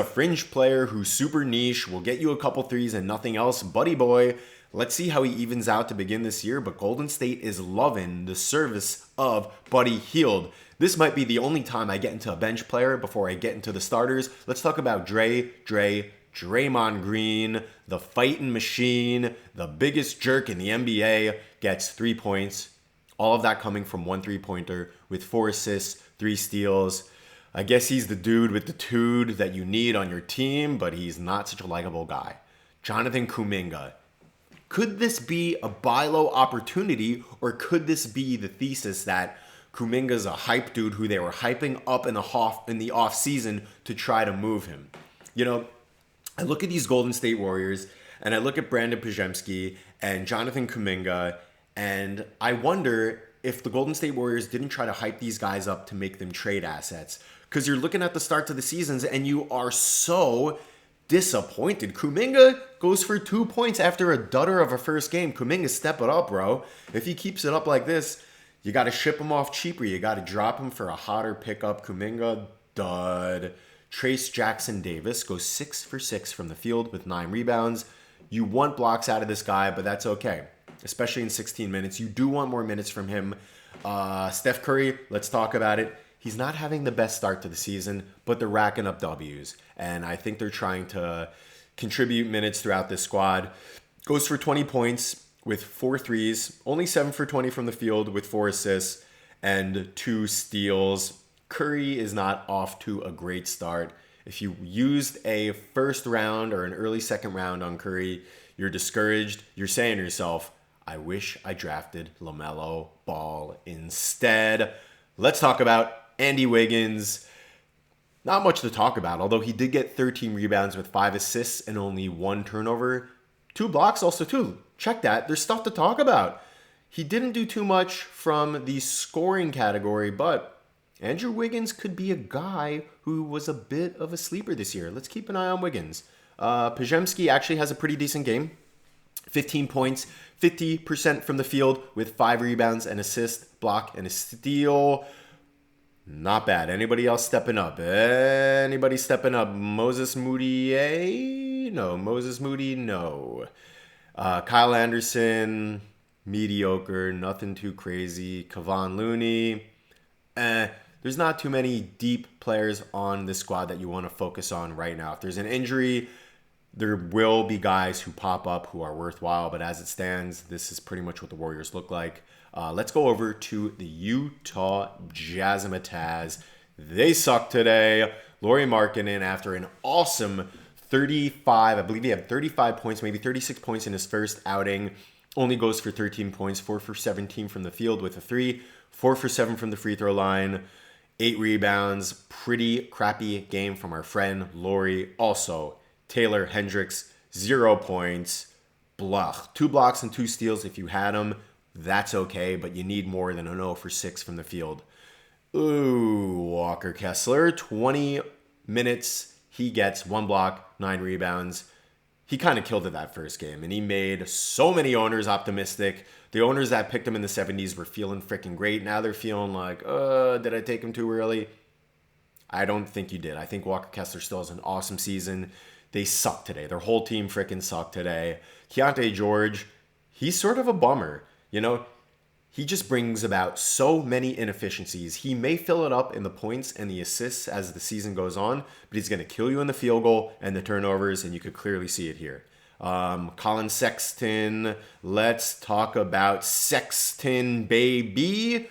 fringe player who's super niche, will get you a couple threes and nothing else. Buddy boy, let's see how he evens out to begin this year, but Golden State is loving the service of Buddy Hield. This might be the only time I get into a bench player before I get into the starters. Let's talk about Draymond Green, the fighting machine, the biggest jerk in the NBA, gets 3 points. All of that coming from 1 3-pointer with 4 assists, 3 steals. I guess he's the dude with the tude that you need on your team, but he's not such a likable guy. Jonathan Kuminga. Could this be a buy low opportunity, or could this be the thesis that Kuminga's a hype dude who they were hyping up in the off season to try to move him? I look at these Golden State Warriors, and I look at Brandon Podziemski and Jonathan Kuminga, and I wonder if the Golden State Warriors didn't try to hype these guys up to make them trade assets. Because you're looking at the start of the seasons, and you are so disappointed. Kuminga goes for 2 points after a dutter of a first game. Kuminga, step it up, bro. If he keeps it up like this, you got to ship him off cheaper. You got to drop him for a hotter pickup. Kuminga, dud. Trace Jackson Davis goes 6 for 6 from the field with 9 rebounds. You want blocks out of this guy, but that's okay, especially in 16 minutes. You do want more minutes from him. Steph Curry, let's talk about it. He's not having the best start to the season, but they're racking up W's. And I think they're trying to contribute minutes throughout this squad. Goes for 20 points with 4 threes, only 7 for 20 from the field with 4 assists and 2 steals. Curry is not off to a great start. If you used a first round or an early second round on Curry, you're discouraged. You're saying to yourself, I wish I drafted LaMelo Ball instead. Let's talk about Andy Wiggins. Not much to talk about, although he did get 13 rebounds with 5 assists and only 1 turnover. 2 blocks also too. Check that. There's stuff to talk about. He didn't do too much from the scoring category, but Andrew Wiggins could be a guy who was a bit of a sleeper this year. Let's keep an eye on Wiggins. Podziemski actually has a pretty decent game. 15 points, 50% from the field with 5 rebounds, an assist, block, and a steal. Not bad. Anybody else stepping up? Anybody stepping up? Moses Moody? No. Moses Moody? No. Kyle Anderson, mediocre, nothing too crazy. Kevon Looney, there's not too many deep players on this squad that you want to focus on right now. If there's an injury, there will be guys who pop up who are worthwhile, but as it stands, this is pretty much what the Warriors look like. Let's go over to the Utah Jazzmatazz. They suck today. Lauri Markkanen, after an awesome 35, I believe he had 35 points, maybe 36 points in his first outing, only goes for 13 points, 4 for 17 from the field with a 3, 4 for 7 from the free throw line, 8 rebounds. Pretty crappy game from our friend Lauri. Also, Taylor Hendricks, 0 points. Blah. 2 blocks and 2 steals if you had them. That's okay, but you need more than an 0 for 6 from the field. Ooh, Walker Kessler, 20 minutes. He gets 1 block, 9 rebounds. he kind of killed it that first game, and he made so many owners optimistic. The owners that picked him in the 70s were feeling freaking great. Now they're feeling like, did I take him too early? I don't think you did. I think Walker Kessler still has an awesome season. They suck today. Their whole team freaking sucked today. Keontae George, he's sort of a bummer. You know, he just brings about so many inefficiencies. He may fill it up in the points and the assists as the season goes on, but he's going to kill you in the field goal and the turnovers, and you could clearly see it here. Colin Sexton, let's talk about Sexton, baby.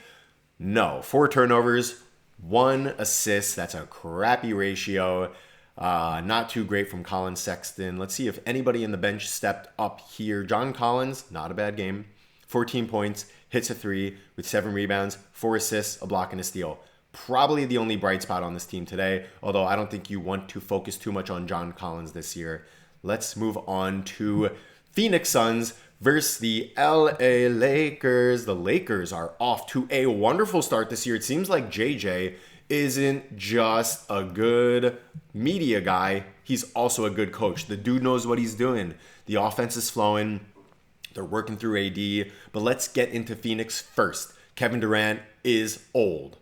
No, 4 turnovers, 1 assist. That's a crappy ratio. Not too great from Colin Sexton. Let's see if anybody in the bench stepped up here. John Collins, not a bad game. 14 points, hits a 3 with 7 rebounds, 4 assists, a block, and a steal. Probably the only bright spot on this team today, although I don't think you want to focus too much on John Collins this year. Let's move on to Phoenix Suns versus the LA Lakers. The Lakers are off to a wonderful start this year. It seems like JJ isn't just a good media guy, he's also a good coach. The dude knows what he's doing. The offense is flowing. They're working through AD. But let's get into Phoenix first. Kevin Durant is old,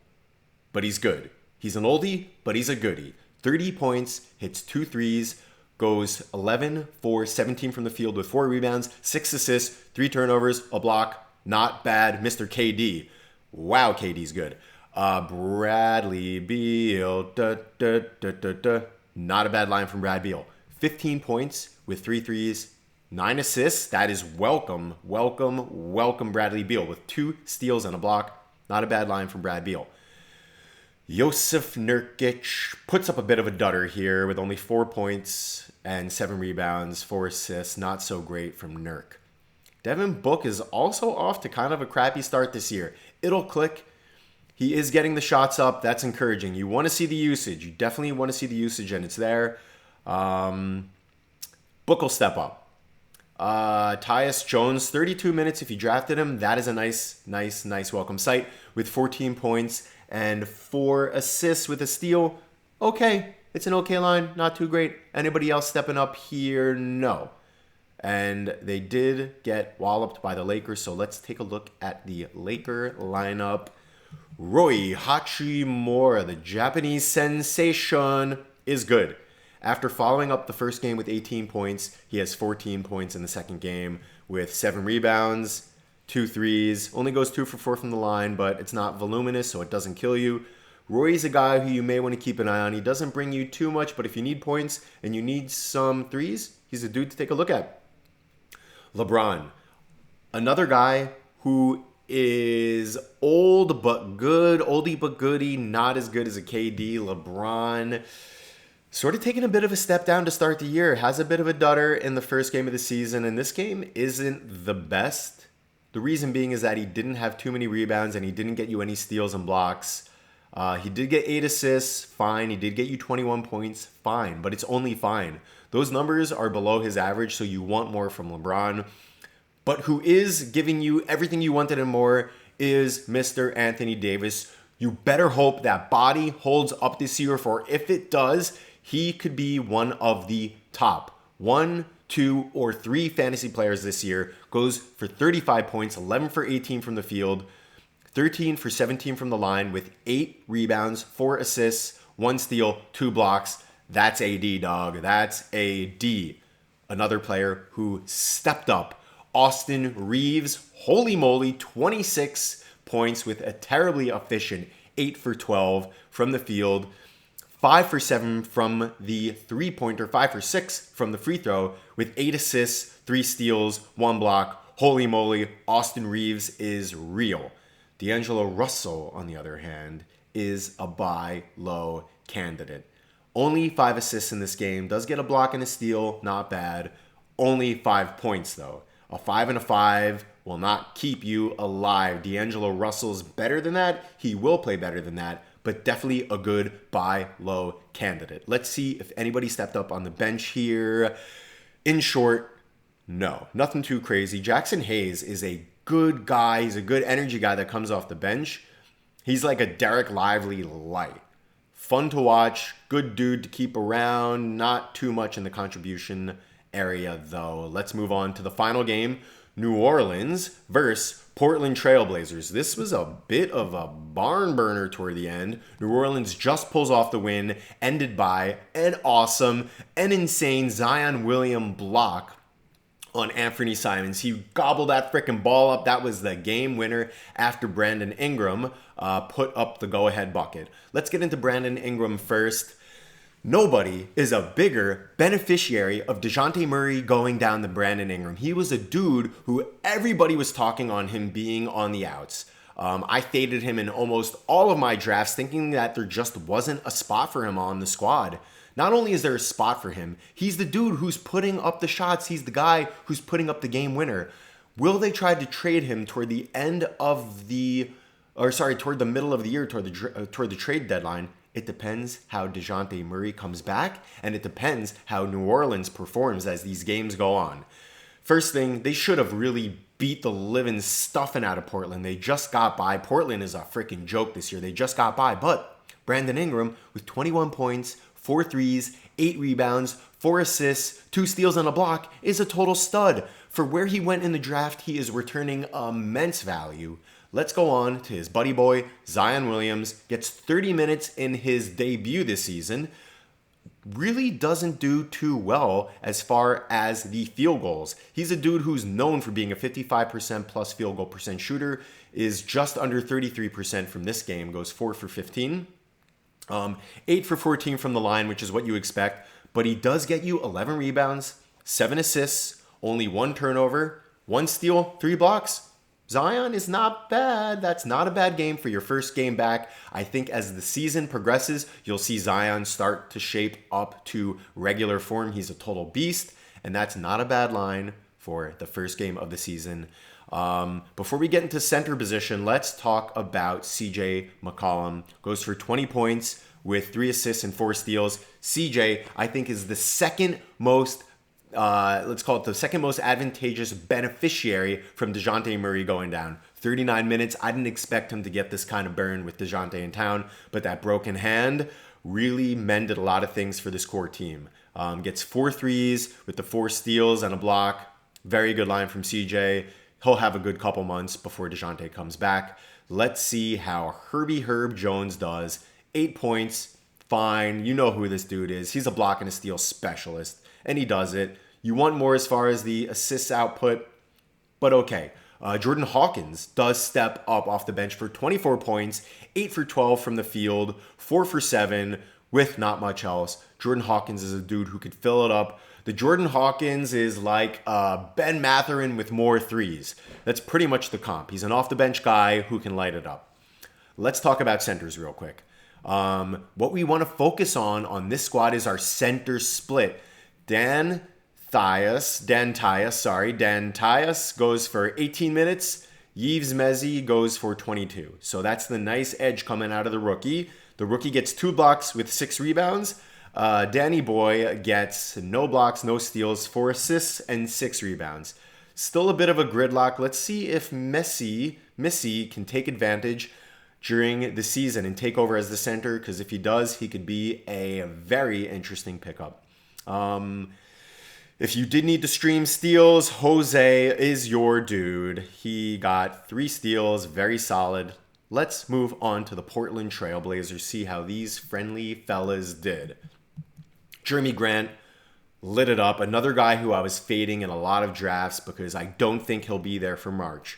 but he's good. He's an oldie, but he's a goodie. 30 points, hits 2 threes, goes 11 for 17 from the field with 4 rebounds, 6 assists, 3 turnovers, a block. Not bad, Mr. KD. Wow, KD's good. Bradley Beal. Not a bad line from Brad Beal. 15 points with 3 threes, 9 assists. That is welcome Bradley Beal with 2 steals and a block. Not a bad line from Brad Beal. Jusuf Nurkic puts up a bit of a dudder here with only 4 points and 7 rebounds, 4 assists. Not so great from Nurk. Devin Book is also off to kind of a crappy start this year. It'll click. He is getting the shots up. That's encouraging. You want to see the usage. You definitely want to see the usage, and it's there. Book will step up. Tyus Jones, 32 minutes if you drafted him. That is a nice welcome sight with 14 points and 4 assists with a steal. Okay, it's an okay line. Not too great. Anybody else stepping up here? No. And they did get walloped by the Lakers, so let's take a look at the Laker lineup. Rui Hachimura, the Japanese sensation, is good. After following up the first game with 18 points, he has 14 points in the second game with 7 rebounds, 2 threes. Only goes 2 for 4 from the line, but it's not voluminous, so it doesn't kill you. Roy's a guy who you may want to keep an eye on. He doesn't bring you too much, but if you need points and you need some threes, he's a dude to take a look at. LeBron, another guy who is old but good, oldie but goodie, not as good as a KD. LeBron sort of taking a bit of a step down to start the year. Has a bit of a dudder in the first game of the season, and this game isn't the best. The reason being is that he didn't have too many rebounds and he didn't get you any steals and blocks. He did get 8 assists, fine. He did get you 21 points, fine, but it's only fine. Those numbers are below his average, so you want more from LeBron. But who is giving you everything you wanted and more is Mr. Anthony Davis. You better hope that body holds up this year, for if it does, he could be one of the top 1, 2, or 3 fantasy players this year. Goes for 35 points, 11 for 18 from the field, 13 for 17 from the line with 8 rebounds, 4 assists, 1 steal, 2 blocks. That's AD, dog. That's AD. Another player who stepped up. Austin Reeves, holy moly, 26 points with a terribly efficient 8 for 12 from the field, 5 for 7 from the three-pointer, 5 for 6 from the free throw, with 8 assists, 3 steals, 1 block. Holy moly, Austin Reeves is real. D'Angelo Russell, on the other hand, is a buy low candidate. Only 5 assists in this game, does get a block and a steal, not bad. Only 5 points, though. A 5 and a 5 will not keep you alive. D'Angelo Russell's better than that. He will play better than that, but definitely a good buy low candidate. Let's see if anybody stepped up on the bench here. In short, no, nothing too crazy. Jackson Hayes is a good guy. He's a good energy guy that comes off the bench. He's like a Derek Lively light. Fun to watch, good dude to keep around, not too much in the contribution. area, though. Let's move on to the final game. New Orleans versus Portland Trailblazers. This was a bit of a barn burner toward the end. New Orleans just pulls off the win, ended by an awesome and insane Zion William block on Anthony Simons. He gobbled that freaking ball up. That was the game winner after Brandon Ingram put up the go-ahead bucket. Let's get into Brandon Ingram first. Nobody is a bigger beneficiary of DeJounte Murray going down than Brandon Ingram. He was a dude who everybody was talking on him being on the outs. I faded him in almost all of my drafts, thinking that there just wasn't a spot for him on the squad. Not only is there a spot for him, he's the dude who's putting up the shots. He's the guy who's putting up the game winner. Will they try to trade him toward the toward the middle of the year, toward the trade deadline? It depends how DeJounte Murray comes back, and it depends how New Orleans performs as these games go on. First thing, they should have really beat the living stuffing out of Portland. They just got by. Portland is a freaking joke this year. They just got by. But Brandon Ingram with 21 points, 4 threes, 8 rebounds, 4 assists, 2 steals, and a block is a total stud. For where he went in the draft, he is returning immense value. Let's go on to his buddy boy, Zion Williams. Gets 30 minutes in his debut this season. Really doesn't do too well as far as the field goals. He's a dude who's known for being a 55% plus field goal percent shooter, is just under 33% from this game, goes 4 for 15. 8 for 14 from the line, which is what you expect. But he does get you 11 rebounds, 7 assists, only 1 turnover, 1 steal, 3 blocks. Zion is not bad. That's not a bad game for your first game back. I think as the season progresses, you'll see Zion start to shape up to regular form. He's a total beast, and that's not a bad line for the first game of the season. Before we get into center position, let's talk about CJ McCollum. Goes for 20 points with 3 assists and 4 steals. CJ, I think, is the second most let's call it the second most advantageous beneficiary from DeJounte Murray going down. 39 minutes. I didn't expect him to get this kind of burn with DeJounte in town, but that broken hand really mended a lot of things for this core team. Gets 4 threes with the 4 steals and a block. Very good line from CJ. He'll have a good couple months before DeJounte comes back. Let's see how Herbie Herb Jones does. 8 points. Fine. You know who this dude is. He's a block and a steal specialist, and he does it. You want more as far as the assists output, but okay. Jordan Hawkins does step up off the bench for 24 points, 8 for 12 from the field, 4 for 7 with not much else. Jordan Hawkins is a dude who could fill it up. The Jordan Hawkins is like Ben Mathurin with more threes. That's pretty much the comp. He's an off-the-bench guy who can light it up. Let's talk about centers real quick. What we want to focus on this squad is our center split. Dan Tyus goes for 18 minutes. Yves Mezzi goes for 22. So that's the nice edge coming out of the rookie. The rookie gets 2 blocks with 6 rebounds. Danny Boy gets no blocks, no steals, 4 assists, and 6 rebounds. Still a bit of a gridlock. Let's see if Missy can take advantage during the season and take over as the center, because if he does, he could be a very interesting pickup. If you did need to stream steals, Jose is your dude. He got 3 steals, very solid. Let's move on to the Portland Trailblazers, see how these friendly fellas did. Jeremy Grant lit it up. Another guy who I was fading in a lot of drafts because I don't think he'll be there for March.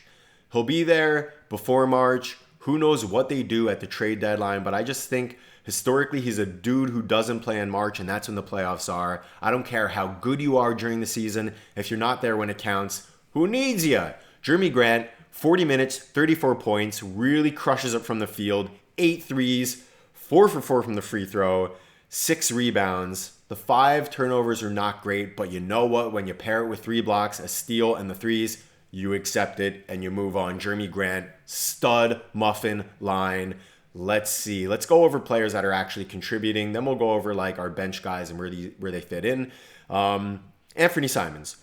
He'll be there before March. Who knows what they do at the trade deadline, but I just think historically he's a dude who doesn't play in March, and that's when the playoffs are. I don't care how good you are during the season. If you're not there when it counts, who needs you? Jeremy Grant, 40 minutes, 34 points, really crushes it from the field. 8 threes, 4 for 4 from the free throw, 6 rebounds. The 5 turnovers are not great, but you know what? When you pair it with 3 blocks, a steal, and the threes, you accept it and you move on. Jeremy Grant, stud muffin line. Let's see. Let's go over players that are actually contributing. Then we'll go over like our bench guys and where they fit in. Anthony Simons,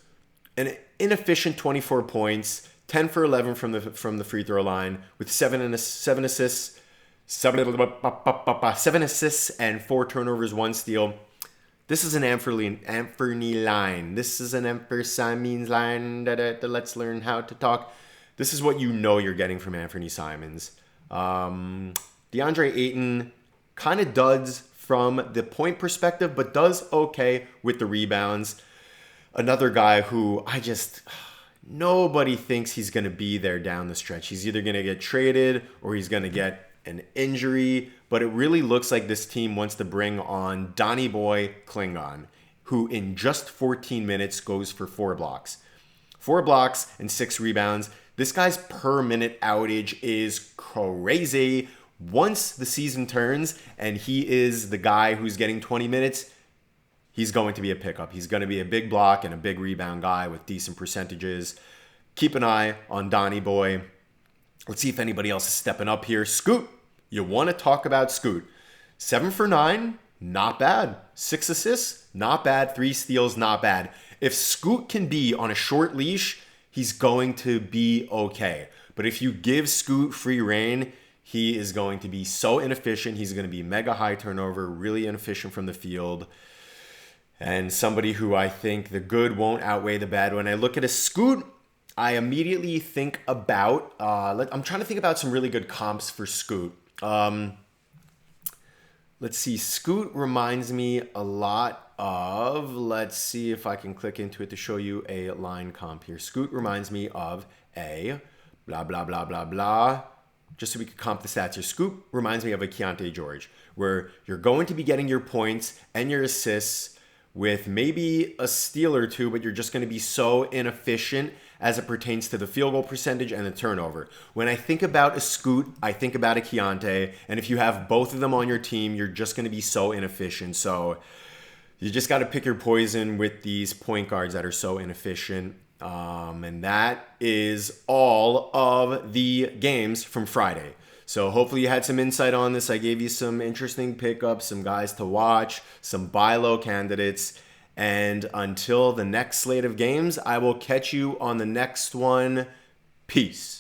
an inefficient 24 points, 10 for 11 from the free throw line with 7 assists and 4 turnovers, 1 steal. This is an Anthony line. This is an Anthony line. Let's learn how to talk. This is what you know you're getting from Anthony Simons. DeAndre Ayton kind of duds from the point perspective, but does okay with the rebounds. Another guy who nobody thinks he's going to be there down the stretch. He's either going to get traded or he's going to get an injury, but it really looks like this team wants to bring on Donnie Boy Klingon, who in just 14 minutes goes for 4 blocks. 4 blocks and 6 rebounds. This guy's per minute outage is crazy. Once the season turns and he is the guy who's getting 20 minutes, he's going to be a pickup. He's going to be a big block and a big rebound guy with decent percentages. Keep an eye on Donnie Boy. Let's see if anybody else is stepping up here. Scoot. You want to talk about Scoot. 7 for 9, not bad. 6 assists, not bad. 3 steals, not bad. If Scoot can be on a short leash, he's going to be okay. But if you give Scoot free reign, he is going to be so inefficient. He's going to be mega high turnover, really inefficient from the field. And somebody who I think the good won't outweigh the bad. When I look at a Scoot, I immediately think about, I'm trying to think about some really good comps for Scoot. Let's see. Scoot reminds me a lot of, let's see if I can click into it to show you a line comp here. Scoot reminds me of a blah, blah, blah, blah, blah. Just so we can comp the stats here. Scoot reminds me of a Keontae George, where you're going to be getting your points and your assists with maybe a steal or two, but you're just going to be so inefficient as it pertains to the field goal percentage and the turnover. When I think about a Scoot, I think about a Keontae, and if you have both of them on your team, you're just going to be so inefficient. So you just got to pick your poison with these point guards that are so inefficient. And that is all of the games from Friday. So hopefully you had some insight on this. I gave you some interesting pickups, some guys to watch, some buy low candidates. And until the next slate of games, I will catch you on the next one. Peace.